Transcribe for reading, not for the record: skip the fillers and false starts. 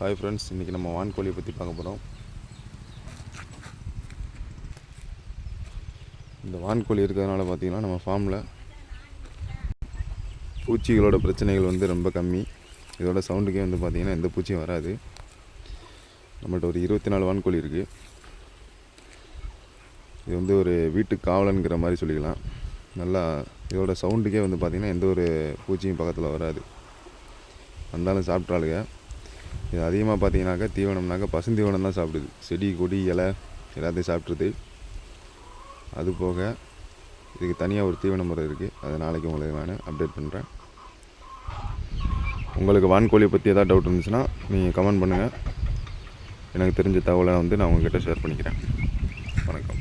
Hi friends, இன்றைக்கி நம்ம வான்கோழியை பற்றி பார்க்க போகிறோம். இந்த வான்கோழி இருக்கிறதுனால பார்த்திங்கன்னா நம்ம ஃபார்மில் பூச்சிகளோட பிரச்சனைகள் ரொம்ப கம்மி. இதோட சவுண்டுக்கே பார்த்திங்கன்னா எந்த பூச்சியும் வராது. நம்மள்ட்ட ஒரு 24 வான்கோழி இருக்குது. இது ஒரு வீட்டு காவலன்கிற மாதிரி சொல்லிக்கலாம். நல்லா இதோட சவுண்டுக்கே பார்த்திங்கன்னா எந்த ஒரு பூச்சியும் பக்கத்தில் வராது. வந்தாலும் சாப்பிட்றாளுங்க. இது அதிகமாக பார்த்தீங்கன்னாக்கா தீவனம்னாக்கா பசுந்தீவனம் தான் சாப்பிடுது. செடி கொடி இலை எல்லாத்தையும் சாப்பிட்ருது. அது போக இதுக்கு தனியாக ஒரு தீவன முறை இருக்குது. அதை நாளைக்கு உங்களுக்கு நான் அப்டேட் பண்ணுறேன். உங்களுக்கு வான்கோழியை பற்றி எதாவது டவுட் இருந்துச்சுன்னா நீங்கள் கமெண்ட் பண்ணுங்கள். எனக்கு தெரிஞ்ச தகவலை நான் உங்கள்கிட்ட ஷேர் பண்ணிக்கிறேன். வணக்கம்.